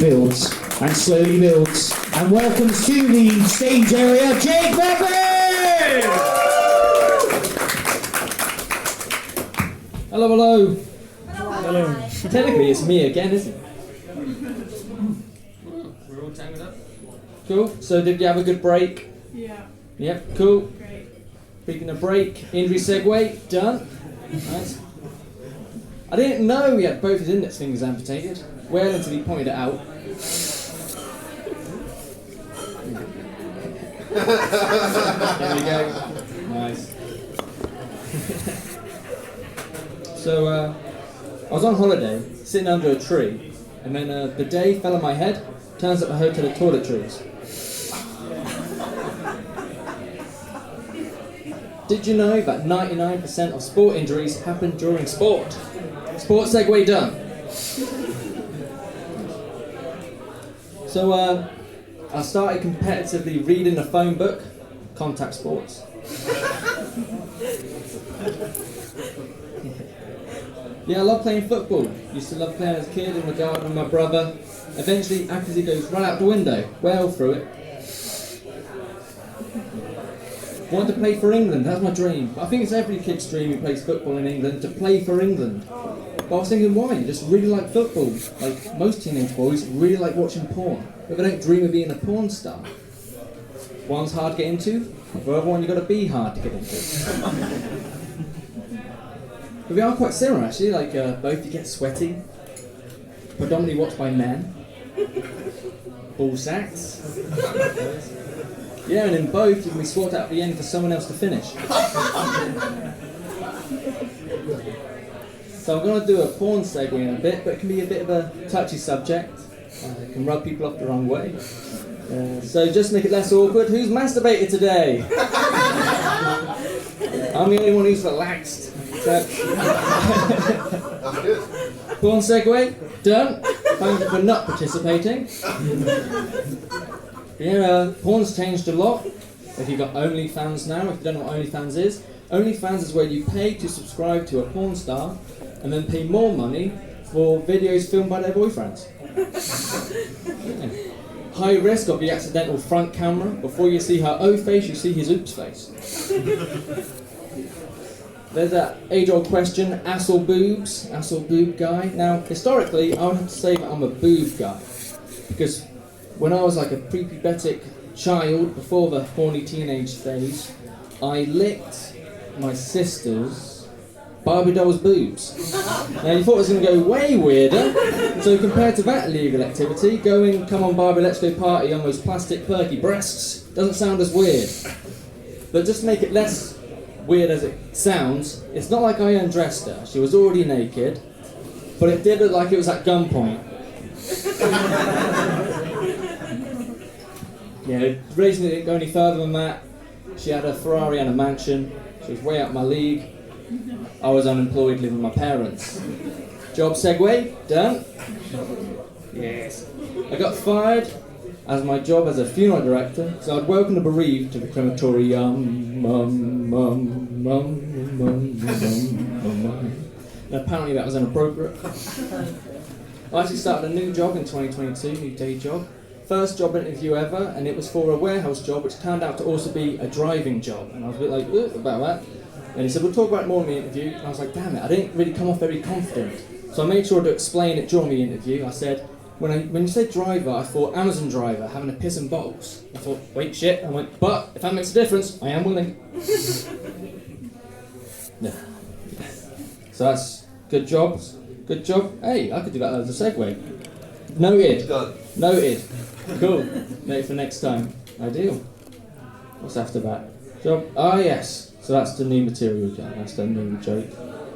builds and slowly builds and welcomes to the stage area Jake Peppers! Hello, hello. Hello. Technically it's me again, isn't it? We're all tangled up. Cool. So did you have a good break? Yeah. Yep, cool. Great. Speaking of break, injury segue, done. Nice. I didn't know he had both his index fingers amputated. Well, until he pointed it out. There we go. Nice. So, I was on holiday, sitting under a tree, and then the day fell on my head. Turns out my hotel had toiletries. Did you know that 99% of sport injuries happen during sport? Sport segue done. So I started competitively reading a phone book, contact sports. Yeah, I love playing football. Used to love playing as a kid in the garden with my brother. Eventually, accuracy goes right out the window. Well through it. Wanted to play for England, that's my dream. I think it's every kid's dream who plays football in England, to play for England. But I was thinking, why? I just really like football. Like most teenage boys, really like watching porn. But they don't dream of being a porn star. One's hard to get into, the other one you've got to be hard to get into. But we are quite similar actually, like both you get sweaty, predominantly watched by men, ball sacks. Yeah, and in both you can be swapped out at the end for someone else to finish. So I'm going to do a porn segue in a bit, but it can be a bit of a touchy subject. It can rub people off the wrong way. So just to make it less awkward, who's masturbated today? I'm the only one who's relaxed. So, porn segue, done. Thank you for not participating. Yeah, porn's changed a lot. If you've got OnlyFans now, if you don't know what OnlyFans is where you pay to subscribe to a porn star and then pay more money for videos filmed by their boyfriends. Yeah. High risk of the accidental front camera. Before you see her O face, you see his oops face. There's that age-old question, ass or boobs? Ass or boob guy? Now, historically, I would have to say that I'm a boob guy. Because when I was like a prepubescent child, before the horny teenage phase, I licked my sister's Barbie doll's boobs. Now you thought it was going to go way weirder, so compared to that illegal activity, going, come on Barbie, let's go party on those plastic perky breasts, doesn't sound as weird. But just to make it less weird as it sounds, it's not like I undressed her, she was already naked, but it did look like it was at gunpoint. Yeah, the reason it didn't go any further than that, she had a Ferrari and a mansion, she was way out my league, I was unemployed living with my parents. Job segue, done. Yes. I got fired as my job as a funeral director, so I'd welcome the bereaved to the crematorium. And apparently that was inappropriate. I actually started a new job in 2022, new day job. First job interview ever, and it was for a warehouse job, which turned out to also be a driving job. And I was a bit like, about that. And he said, we'll talk about it more in the interview. And I was like, damn it, I didn't really come off very confident. So I made sure to explain it during the interview. I said, when you said driver, I thought Amazon driver, having a piss and bottles. I thought, wait, shit. I went, but if that makes a difference, I am willing. Yeah. So that's good job. Good job. Hey, I could do that as a segue. Noted. Noted. Cool. Note for next time. Ideal. What's after that? Job. Ah, yes. So that's the new material again. That's the new joke.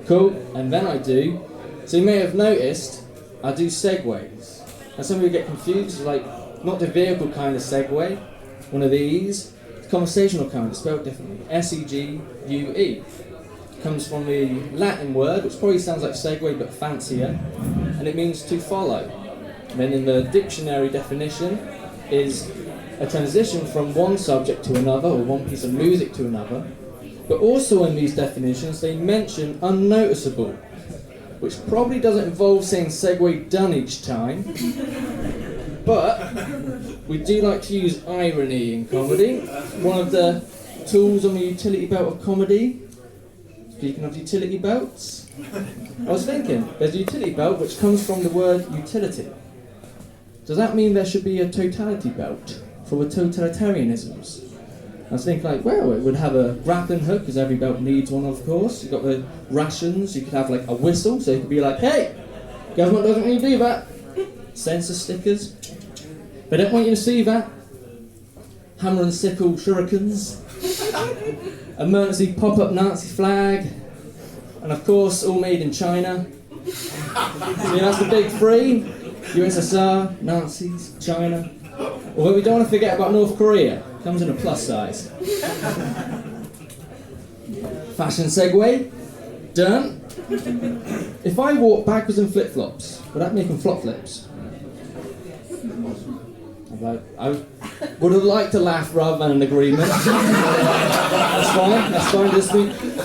Cool. And then I do. So you may have noticed, I do segues. And some people get confused, like, not the vehicle kind of segue, one of these, the conversational kind, it's spelled differently. S-E-G-U-E. Comes from the Latin word, which probably sounds like segue but fancier, and it means to follow. And then in the dictionary definition is a transition from one subject to another, or one piece of music to another. But also in these definitions, they mention unnoticeable, which probably doesn't involve saying segue done each time, But we do like to use irony in comedy. One of the tools on the utility belt of comedy. Speaking of utility belts, I was thinking, there's a utility belt which comes from the word utility. Does that mean there should be a totality belt for the totalitarianisms? I was thinking like, well, it would have a grappling hook, because every belt needs one, of course. You've got the rations, you could have like a whistle, so you could be like, hey, government doesn't really do that. Censor stickers. They don't want you to see that. Hammer and sickle shurikens. Emergency pop-up Nazi flag. And of course, all made in China. So that's the big three. USSR, Nazis, China. Although we don't want to forget about North Korea. Comes in a plus size. Fashion segue. Done. If I walk backwards in flip-flops, would that make them flop flips? I would have liked to laugh rather than an agreement. That's fine.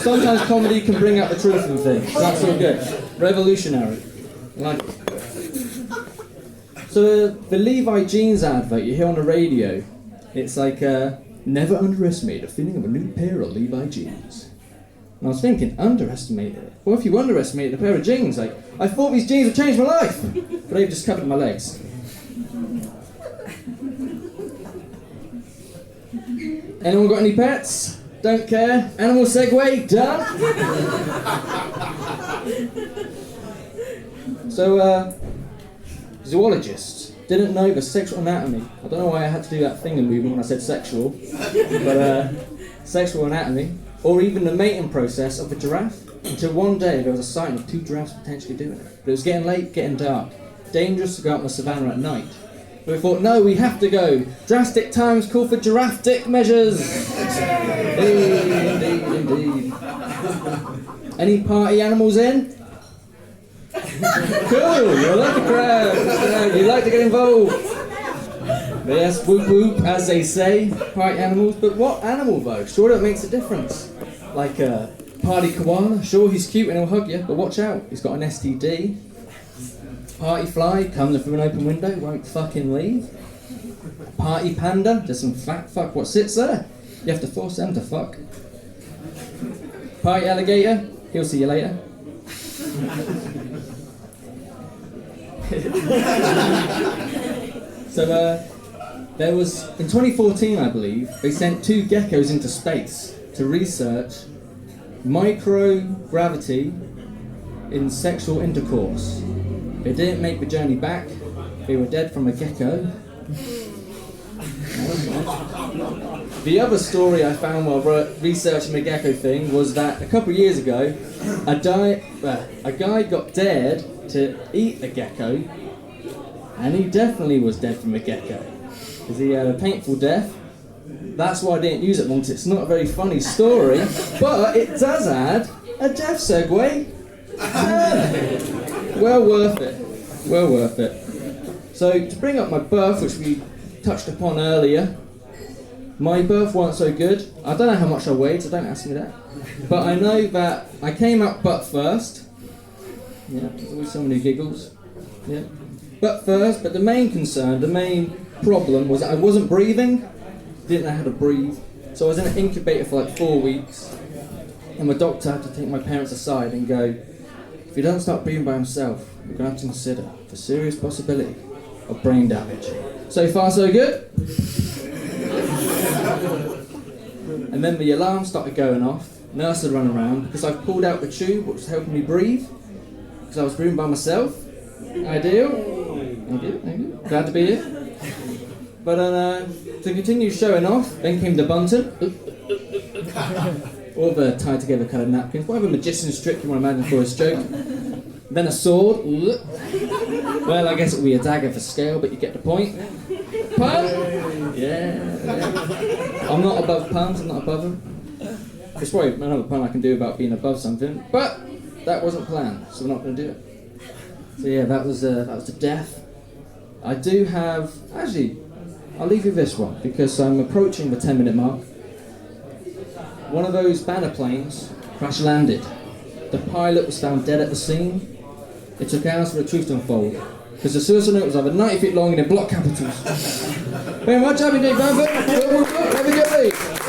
Sometimes comedy can bring out the truth in things. That's all good. Revolutionary. Like it. So the Levi jeans advert you hear on the radio, it's like, never underestimate the feeling of a new pair of Levi jeans. And I was thinking, underestimate it? Well, if you underestimate a pair of jeans, like, I thought these jeans would change my life, but they've just covered my legs. Anyone got any pets? Don't care. Animal segue, done. So, zoologists didn't know the sexual anatomy. I don't know why I had to do that finger movement when I said sexual, but sexual anatomy, or even the mating process of a giraffe, until one day there was a sighting of two giraffes potentially doing it. But it was getting late, getting dark. Dangerous to go out in the savannah at night. But we thought, no, we have to go. Drastic times call for giraffe-dick measures. Indeed. Any party animals in? Cool, you like the crowd. You like to get involved. Yes, whoop whoop, as they say, party animals. But what animal though? Sure, that makes a difference. Like a party koala, sure he's cute and he'll hug you, but watch out, he's got an STD. Party fly, comes in through an open window, won't fucking leave. Party panda, just some fat fuck what sits there. You have to force them to fuck. Party alligator, he'll see you later. So there was, in 2014 I believe, they sent 2 geckos into space to research microgravity in sexual intercourse. They didn't make the journey back, they were dead from a gecko. The other story I found while researching the gecko thing was that a couple of years ago, a guy got dared to eat a gecko, and he definitely was dead from a gecko, because he had a painful death. That's why I didn't use it once. It's not a very funny story, but it does add a death segue. Well worth it. So to bring up my birth, which we touched upon earlier, my birth weren't so good. I don't know how much I weighed, so don't ask me that. But I know that I came out butt first. Yeah, there's always so many giggles. Yeah, butt first. But the main concern, the main problem was that I wasn't breathing. Didn't know how to breathe. So I was in an incubator for like 4 weeks, and my doctor had to take my parents aside and go, if he doesn't start breathing by himself, we're going to have to consider the serious possibility of brain damage. So far, so good. And then the alarm started going off. Nurse had run around because I've pulled out the tube which was helping me breathe, because I was breathing by myself. Ideal. Thank you. Glad to be here. But to continue showing off, then came the bunting. All the tied together coloured napkins, whatever magician's trick you want to imagine for a stroke. Then a sword. Well, I guess it would be a dagger for scale, but you get the point. Pun? Yeah. I'm not above puns, I'm not above them. There's probably another pun I can do about being above something, but that wasn't planned, so we're not going to do it. So yeah, that was the death. I do have, actually, I'll leave you this one, because I'm approaching the 10-minute mark. One of those banner planes crash landed. The pilot was found dead at the scene. It took hours for the truth to unfold. because the suicide note was over 90 feet long and in block capitals. Very much, happy day, Bamford. Have a good day.